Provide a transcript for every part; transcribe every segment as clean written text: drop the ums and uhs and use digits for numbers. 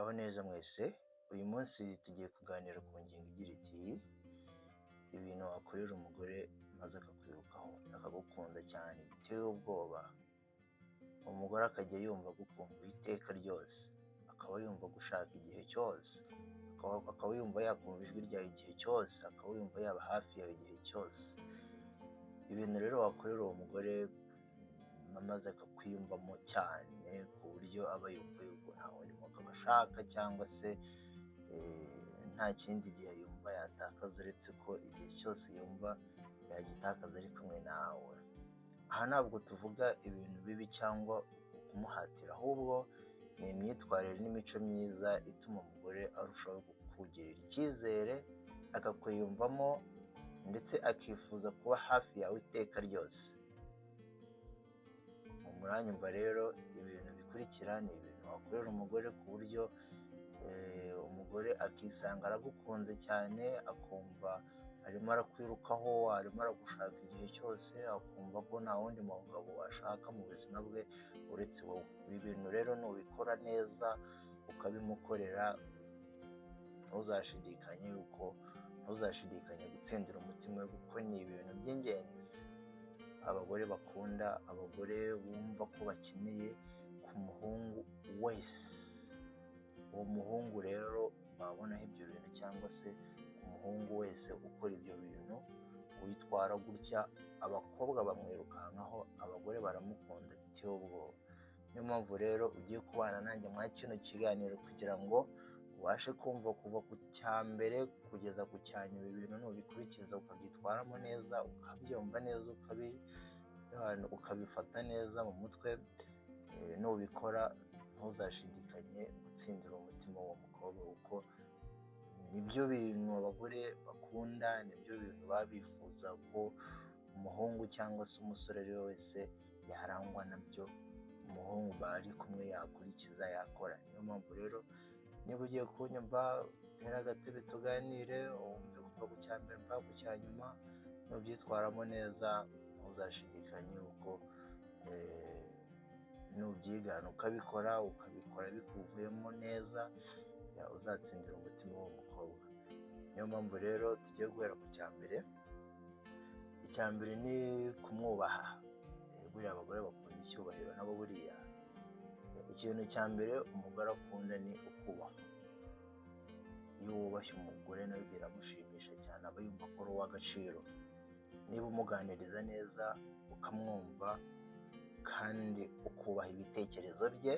Muraho neza mwese, uyu munsi tugiye kuganira ku ngingo igira iti ibintu wakorera umugore maze akakwirukaho akagukunda cyane biteye ubwoba, umugore akajya yumva agukumbuye iteka ryose, akaba yumva gushaka igihe cyose, akaba yumva yakumva ijwi ryawe igihe cyose, akaba yumva yaba hafi yawe igihe cyose. Ibintu rero wakorera uwo mugore maze akakwiyumvamo cyane ku buryo aba yumva yuko nta wundi mugabo ashaka, cyangwa se nta kindi gihe yumva yatakaza uretse ko igihe cyose yumva yagitakaza ari kumwe nawe. Aha ntabwo tuvuga ibintu bibi cyangwa kumuhatira, ahubwo ni imyitwarire n'imico myiza ituma umugore arushaho kukugirira icyizere, akakwiyumvamo ndetse akifuza kuba hafi yawe iteka ryose. Muranyumva rero, ibintu bikurikira ni ibintu wakorera umugore ku buryo umugore akisanga aragukunze cyane, akumva arimo arakwirukaho, arimo aragushaka igihe cyose, akumva ko nta wundi mugabo ashaka mu buzima bwe uretse wowe. Ibi bintu rero nubikora neza ukabimukorera, ntuzashidikanye gutsindira umutima we, kuko ni ibintu by'ingenzi abagore bakunda, abagore bumva ko bakeneye ku muhungu wese. Uwo muhungu rero wabonaho ibyo bintu, cyangwa se umuhungu wese ukora ibyo bintu witwara gutya, abakobwa bamwirukankaho, abagore baramukunda biteye ubwoba. Niyo mpamvu rero ugiye kubana nanjye mwa kino kiganiro kugira ngo ubashe kumva kuva ku cya mbere kugeza ku cya nyuma. Ibi bintu nubikurikiza ukabyitwaramo neza, ukabyumva neza, ukabifata neza mu mutwe, nubikora ntuzashidikanye gutsindira umutima w'uwo mukobwa, kuko nibyo bintu abagore bakunda, nibyo bintu baba bifuza ko umuhungu cyangwa se umusore ari we wese yarangwa nabyo, umuhungu bari kumwe yakurikiza, yakora. Niyo mpamvu rero niba ugiye kunyumva, tere agatebe tuganire, wumve kuva ku cya mbere mpaka ku cya nyuma, nubyitwaramo neza ntuzashidikanye, kuko nubyigana ukabikora bikuvuyemo neza, uzatsindira umutima w'uwo mukobwa. Niyo mpamvu rero tugiye guhera ku cya mbere. Icya mbere ni kumwubaha. Buriya abagore bakunda icyubahiro nabo. Buriya ikintu cya mbere umugore akunda ni ukubahwa. Iyo wubashye umugore nawe biramushimisha cyane, aba yumva ko ari uw'agaciro. Niba umuganiriza neza, ukamwumva kandi ukubaha ibitekerezo bye,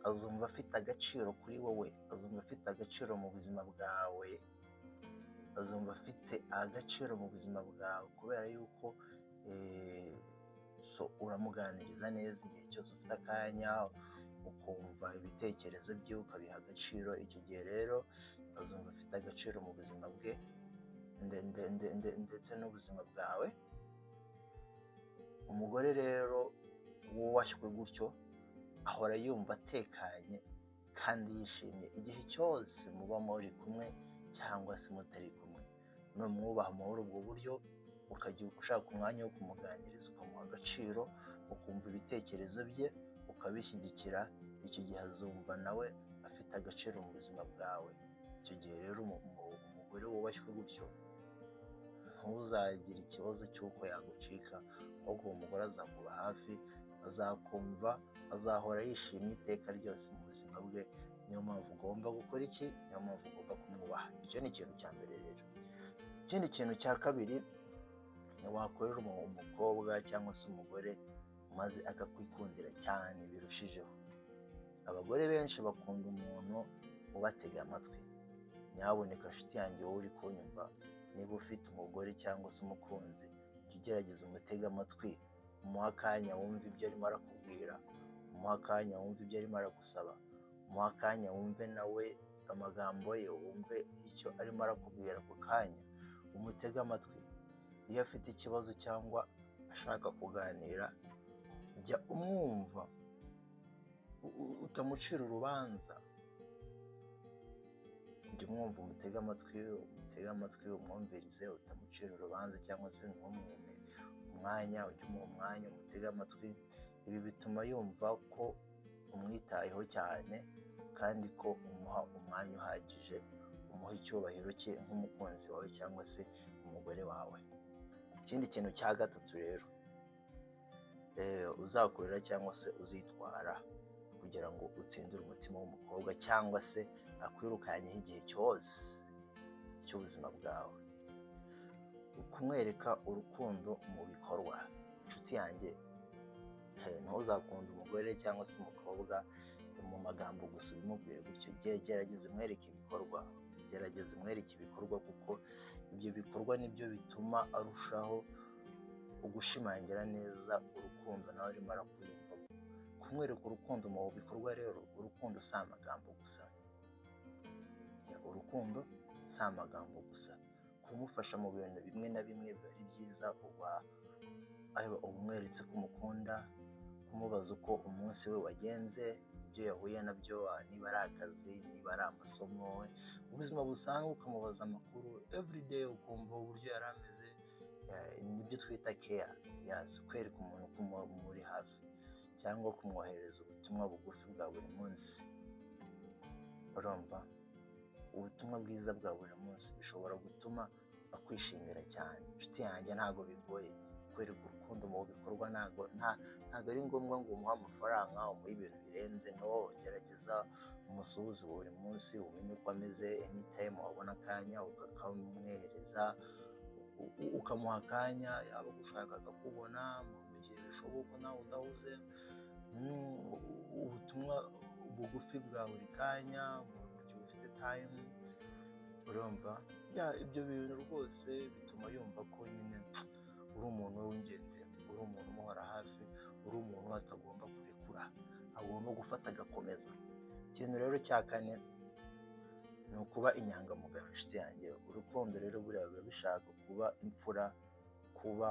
azumva afite agaciro kuri wowe, azumva afite agaciro mu buzima bwawe, kubera yuko uramuganiriza neza igihe cyose ufite akanya, ukumva ibitekerezo bye, ukabiha agaciro. Icyo gihe rero azumva afite agaciro mu buzima bwe ndetse n'ubuzima bwawe. Umugore rero wubashywe gutyo ahora yumva atekanye kandi yishimye igihe cyose muba muri kumwe cyangwa se mutari kumwe. Numwubaha muri ubwo buryo, ukajya ushaka umwanya wo kumuganiriza, ukamuha agaciro, ukumva ibitekerezo bye, ukabishyigikira, icyo gihe azumva nawe afite agaciro mu buzima bwawe. Icyo gihe rero umugore wubashywe gutyo ntuzagire ikibazo cy'uko yagucika, ahubwo uwo mugore azakuba hafi, azakumva, azahora yishimye iteka ryose mu buzima bwe. Niyo mpamvu ugomba gukora iki? Niyo mpamvu ugomba kumwubaha. Icyo ni ikintu cya mbere rero. Ikindi kintu cya kabiri wakorera umukobwa cyangwa se umugore maze akakwikundira cyane birushijeho. Abagore benshi bakunda umuntu ubatega amatwi. Nyaboneka nshuti yanjye, wowe uri kunyumva, niba ufite umugore cyangwa se umukunzi, jya ugerageza umutege amatwi, umuha akanya wumve ibyo arimo arakubwira, umuha akanya wumve ibyo arimo aragusaba, umuha akanya wumve nawe amagambo ye, wumve icyo arimo arakubwira ako kanya, umutege amatwi. Iyo afite ikibazo cyangwa ashaka kuganira, jya umwumva, utamucira urubanza. Jya umwumva, umutege amatwi, umwumvirize, utamucira urubanza cyangwa se ntumwime umwanya. Ujye umuha umwanya, umutege amatwi. Ibi bituma yumva ko umwitayeho cyane kandi ko umuha umwanya uhagije, umuha icyubahiro cye nk'umukunzi wawe cyangwa se umugore wawe. Ikindi kintu cya gatatu rero uzakorera cyangwa se uzitwara kugira ngo utsindire umutima w'umukobwa cyangwa se akwirukanyeho igihe cyose cy'ubuzima bwawe, kumwereka urukundo mu bikorwa. Inshuti yanjye, ntuzakunde umugore cyangwa se umukobwa mu magambo gusa ubimubwiye gutyo, gerageza umwereke ibikorwa, gerageza umwereke ibikorwa, kuko ibyo bikorwa nibyo bituma arushaho gushimangira neza urukundo nawe arimo arakwiyumvamo. Kumwereka urukundo mu bikorwa rero, urukundo si amagambo gusa, urukundo si amagambo gusa. Kumufasha mu bintu bimwe na bimwe biba ari byiza, umweretse ko umukunda, kumubaza uko umunsi we wagenze, ibyo yahuye nabyo, niba ari akazi, niba ari amasomo, ubuzima busanzwe ukamubaza amakuru everyday, ukumva uburyo yari ameze. Nibyo twita care, kwereka umuntu ko muri hafi, cyangwa kumwohereza ubutumwa bugufi bwa buri munsi. Urumva, ubutumwa bwiza bwa buri munsi bishobora gutuma akwishimira cyane. Inshuti yanjye, ntabwo bigoye kwereka urukundo mu bikorwa. Ntabwo ari ngombwa ngo umuhe amafaranga, umuhe ibintu birenze. No, gerageza umusuhuze buri munsi, umenye uko ameze. Anytime wabona akanya ukamwohereza, ukamuha akanya, yaba gushaka akakubona mu gihe bishoboka nawe udahuze, ubutumwa bugufi bwa buri kanya mu gihe ufite time. Urumva, ibyo bintu rwose bituma yumva ko nyine uri umuntu w'ingenzi, uri umuntu umuhora hafi, uri umuntu atagomba kurekura, agomba gufata agakomeza. Ikintu rero cya kane ni ukuba inyangamugayo. Inshuti yanjye, urukundo rero buriya biba bishaka kuba imfura, kuba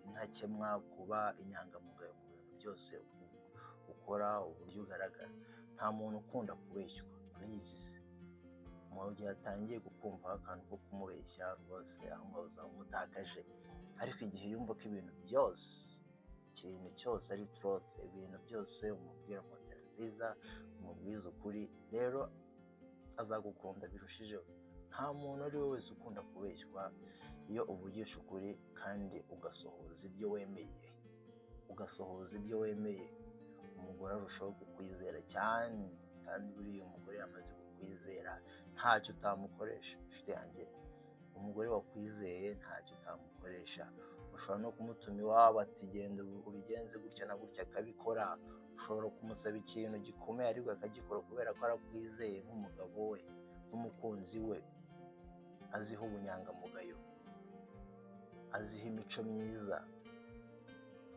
intakemwa, kuba inyangamugayo mu bintu byose ukora, uburyo ugaragara. Nta muntu ukunda kubeshywa, please. Mu gihe atangiye kukumvaho akantu ko kumubeshya, rwose aho ngaho uzaba umutakaje. Ariko igihe yumva ko ibintu cyose ari truth, ibintu byose umubwira mu nzira nziza, umubwiza ukuri, rero azagukunda birushijeho. Nta muntu ari we wese ukunda kubeshywa. Iyo uvugisha ukuri kandi ugasohoza ibyo wemeye, umugore arushaho kukwizera cyane. Kandi buriya umugore yamaze kukwizera ntacyo utamukoresha. Inshuti yanjye, umugore wakwizeye ntacyo utamukoresha. Ushobora no kumutuma iwabo ati genda ubigenze gutya na gutya, akabikora. Ushobora kumusaba ikintu gikomeye ariko akagikora kubera ko arakwizeye nk'umugabo we, nk'umukunzi we, aziho ubunyangamugayo, aziho imico myiza.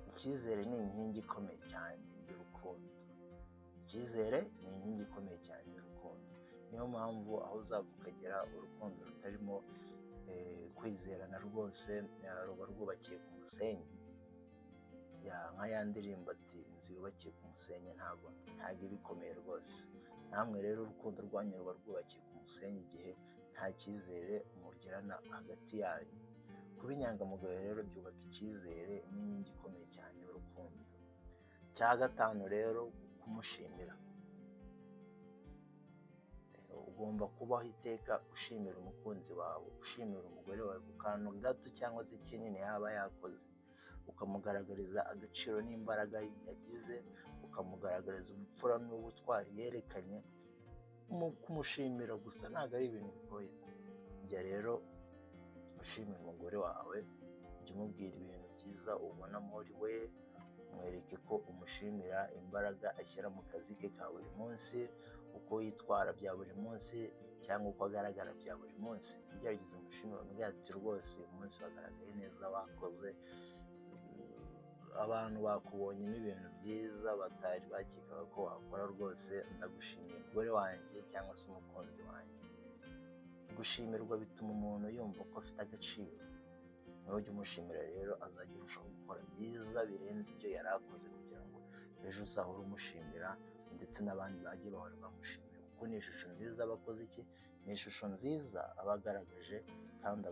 Icyizere ni inkingi ikomeye cyane y'urukundo. Icyizere ni inkingi ikomeye cyane y'urukundo. Niyo mpamvu aho uzava ukagera, urukundo rutarimo kwizerana rwose ruba rwubakiye ku musenyi. Nka ya ndirimbo ati inzu yubakiye ku musenyi ntabwo iba ikomeye rwose. Namwe rero urukundo rwanyu ruba rwubakiye ku musenyi igihe nta cyizere mugirana hagati yanyu. Kuba inyangamugayo rero byubaka icyizere n'inkingi ikomeye cyane y'urukundo. Cya gatanu rero, kumushimira. Ugomba kubaho iteka ushimira umukunzi wawe, ushimira umugore wawe ku kantu gato cyangwa se kinini yaba yakoze, ukamugaragariza agaciro n'imbaraga yagize, ukamugaragariza ubupfura n'ubutwari yerekanye. Kumushimira gusa ntabwo ari ibintu bigoye. Jya rero ushimira umugore wawe, jya umubwira ibintu byiza ubona muri we, mwereke ko umushimira imbaraga ashyira mu kazi ke ka buri munsi, uko yitwara bya buri munsi cyangwa uko agaragara bya buri munsi. Ugerageza umushimira, umubwira ati rwose uyu munsi wagaragaye neza, wakoze, abantu bakubonyemo ibintu byiza batari bakekaga ko wakora. Rwose ndagushimiye umugore wanjye cyangwa se umukunzi wanjye. Gushimirwa bituma umuntu yumva ko afite agaciro. Nujya umushimira rero, azajya arushaho gukora byiza birenze ibyo yari akoze, kugira ngo ejo uzahore umushimira ndetse n'abandi bajye bahora bamushimira, kuko ni ishusho nziza aba akoze iki? Ni ishusho nziza aba agaragaje, kandi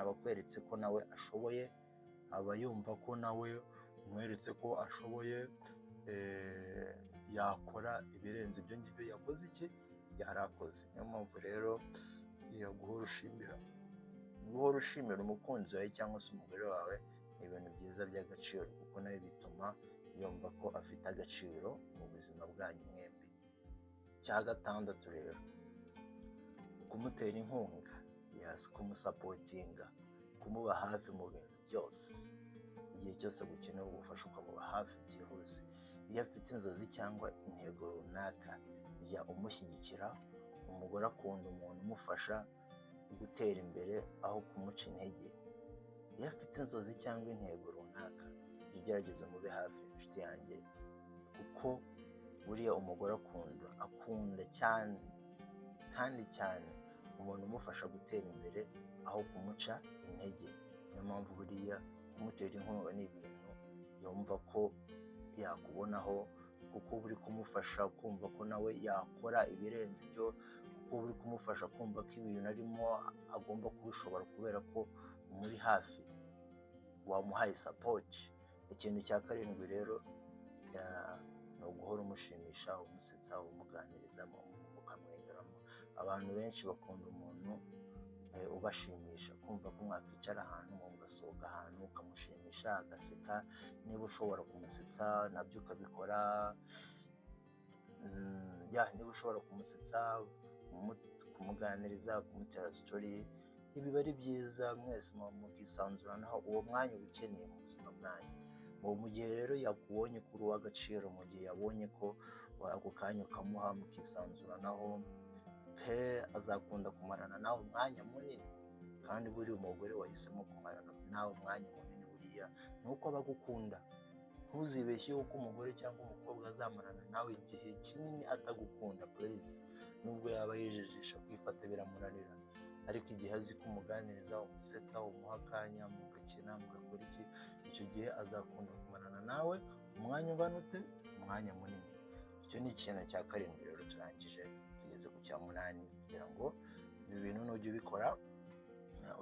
abakweretse ko nawe ashoboye, aba yumva ko nawe umweretse ko ashoboye, yakora ibirenze ibyo ngibyo yakoze yarakoze. Niyo mpamvu rero guhora ushimira umukunzi wawe cyangwa se umugore wawe ni ibintu byiza by'agaciro, kuko nawe bituma yumva ko afite agaciro mu buzima bwanyu mwembi. Cya gatandatu rero, kumutera inkunga, kumusapotinga, kumuba hafi mu bintu byose. Igihe cyose gukeneye ubufasha ukamuba hafi byihuse. Iyo afite inzozi cyangwa intego runaka, jya umushyigikira. Umugore akunda umuntu umufasha gutera imbere aho kumuca intege. Iyo afite inzozi cyangwa intego runaka, jya ugerageza umube hafi, inshuti yanjye, kuko buriya umugore akunda cyane kandi cyane umuntu umufasha gutera imbere aho kumuca intege. Niyo mpamvu buriya kumutera inkunga ni ibintu yumva ko yakubonaho, kuko buri kumufasha kumva ko nawe yakora ibirenze ibyo, kuko buri kumufasha kumva ko ibintu arimo agomba kubishobora kubera ko umuri hafi, wamuhaye sapoti. Ikintu cya karindwi rero ni uguhora umushimisha, umusetsa, umuganiriza, ukamwenyuramo. Abantu benshi bakunda umuntu ubashimisha, kumva ko mwakwicara ahantu mugasohoka ahantu ukamushimisha agaseka. Niba ushobora kumusetsa nabyo ukabikora. Niba ushobora kumusetsa, kumuganiriza, kumutera sitori, biba ari byiza. Mwese mukisanzuranaho, uwo mwanya uba ukeneye mu buzima bwanyu. Mu gihe rero yakubonye ko uri uw'agaciro, mu gihe yabonye ko ako kanya ukamuha mukisanzuranaho, azakunda kumarana nawe umwanya munini. Kandi buriya umugore wahisemo kumarana nawe umwanya munini, buriya ni uko aba agukunda. Ntuzibeshye yuko umugore cyangwa umukobwa azamarana nawe igihe kinini atagukunda. Please, nubwo yaba yijijisha kwifata biramunanira, ariko igihe azi ko umuganiriza, umusetsa, umuha akanya, mugakina, mugakora icyo gihe azakunda kumarana nawe umwanya ungana ute? Umwanya munini. Icyo ni ikintu cya karindwi rero turangije. Tugeze ku cya munani, kugira ngo ibi bintu nujya ubikora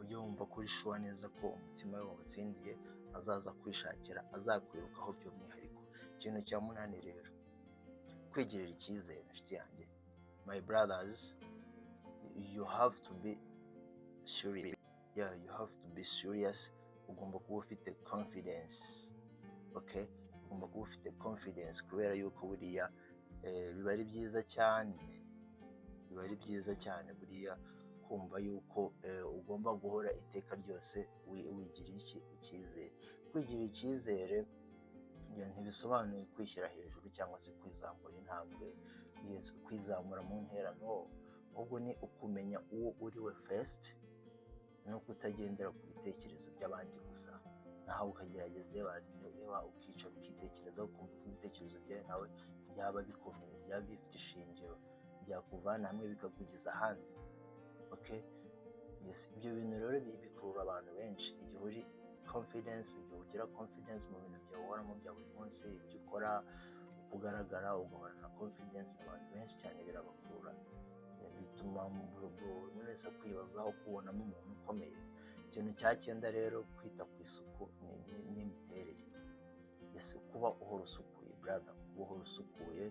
ujye wumva ko uri shuwa neza ko umutima we wawutsindiye, azaza kwishakira, azakwirukaho by'umwihariko. Ikintu cya munani rero, kwigirira icyizere, inshuti yanjye. My brothers, you have to be serious. You have to be serious. Ugomba kuba ufite confidence. Okay? Ugomba kuba ufite confidence, kubera yuko buriya biba ari byiza cyane. Biba ari byiza cyane buriya kumva yuko ugomba guhora iteka ryose wigirira icyizere. Kwigirira icyizere ntibisobanuye kwishyira hejuru cyangwa se kwizamura intambwe, kwizamura mu ntera, no. Ahubwo ni ukumenya uwo uri we first, no kutagendera ku bitekerezo by'abandi gusa. Naho ukagerageza ukicara ukitekerezaho, ukumva ko ibitekerezo byawe nawe byaba bikomeye, byaba bifite ishingiro, byakuvana hamwe bikakugeza ahandi. Okay? Yes, ibyo bintu rero bikurura abantu benshi. Igihe uri confidence, igihe ugira confidence mu bintu byawe uhoramo bya buri munsi, ibyo ukora, uko ugaragara, ugahorana confidence, abantu benshi cyane birabakurura. Bituma buri wese akwibazaho, kubonamo umuntu ukomeye. Ikintu cya cyenda rero, kwita ku isuku n'imiterere. Yes, kuba uhora usukuye brother, kuba uhora usukuye,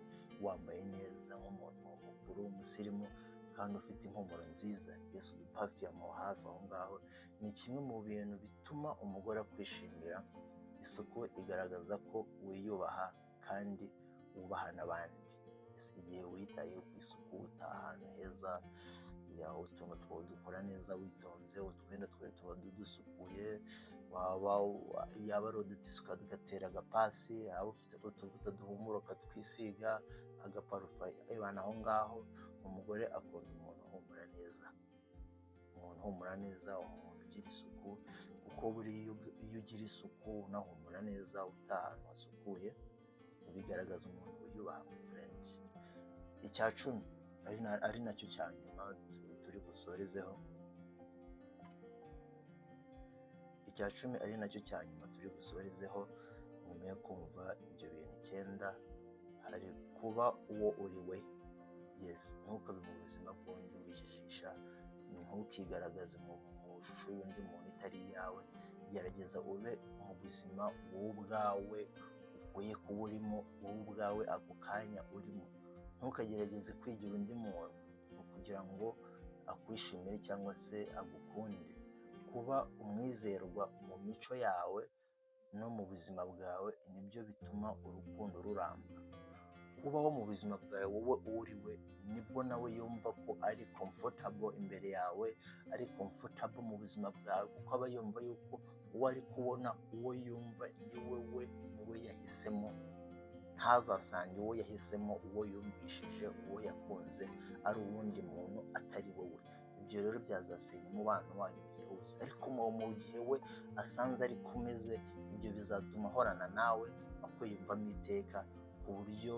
wambaye neza nk'umuntu mukuru, umusirimu, kandi ufite impumuro nziza. Yes, udupafiyamu hafi aho ngaho ni kimwe mu bintu bituma umugore akwishimira. Isuku igaragaza ko wiyubaha kandi wubaha n'abandi. Igihe witayeho ku isuku, utaha ahantu heza, utuntu twawe dukora neza witonze, utwenda twawe tuba dusukuye, yaba ari udutisuka tugatera agapasi, yaba ufite utuvuta duhumura ukatwisiga, agaparufa, aho ngaho. Umugore akunda umuntu uhumura neza, umuntu ugira isuku, kuko buriya iyo ugira isuku unahumura neza, utaha ahantu hasukuye, bigaragaza umuntu wiyubaha, my friend. Icya cumi ari nacyo cya nyuma turi busorezeho. Nyuma yo kumva ibyo bintu 9, hari kuba uwo uri we. Yes, ntukabe mu buzima bw'undi wijijisha, ntukigaragaze mu shusho y'undi muntu itari iyawe. Gerageza ube mu buzima wowe ubwawe ukwiye kuba urimo wowe ubwawe ako kanya urimo. Ntukagerageze kwigira undi muntu kugira ngo akwishimire cyangwa se agukunde. Kuba umwizerwa mu mico yawe no mu buzima bwawe nibyo bituma urukundo ruramba. Kubaho mu buzima bwawe wowe uri we, nibwo nawe yumva ko ari comfortable imbere yawe, ari comfortable mu buzima bwawe, kuko aba yumva yuko uwo ari kubona uwo yumva ni we niwe yahisemo. Ntazasange uwo yahisemo, uwo yumvishije, uwo yakunze ari uwundi muntu atari wowe. Ibyo rero byazasenya umubano wanyu byihuse. Ariko mu gihe we asanze ari kumeze, ibyo bizatuma ahorana nawe akwiyumvamo iteka, ku buryo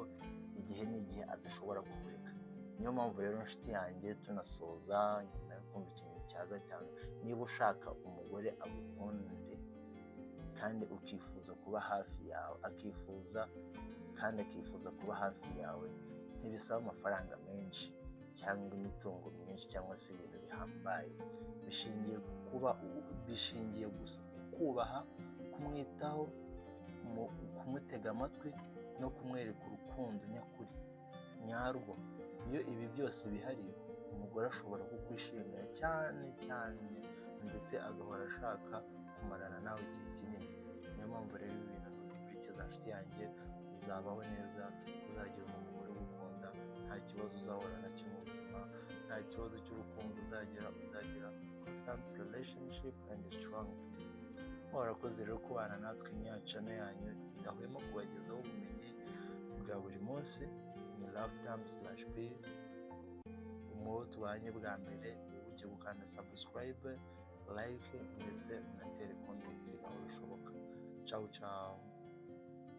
igihe n'igihe adashobora kukureka. Niyo mpamvu rero inshuti yanjye, tunasoza nyuma yo kumva ikintu cya gatanu, niba ushaka umugore agukunde kandi ukifuza kuba hafi yawe, akifuza kuba hafi yawe, ntibisaba amafaranga menshi cyangwa imitungo myinshi cyangwa se ibintu bihambaye. Bishingiye gusa kubaha, kumwitaho, kumutega amatwi no kumwereka urukundo nyakuri nyarwo. Iyo ibi byose bihari, umugore ashobora kukwishimira cyane ndetse agahora ashaka kumarana nawe igihe kinini. Niyo mpamvu rero ibi bintu ntukurikiza inshuti yanjye, uzabaho neza, uzagira umugore ugukunda, nta kibazo uzahura nacyo mu buzima, nta kibazo cy'urukundo uzagira constant relationship and strong. Murakoze rero kubana natwe niya channel yanyu idahwema kubagezaho ubumenyi bwa buri munsi. Ni Loftam/P. Umuwo tubanye bwa mbere, ujye gukanda subscribe, like ndetse unatere comment aho bishoboka. Ciao ciao.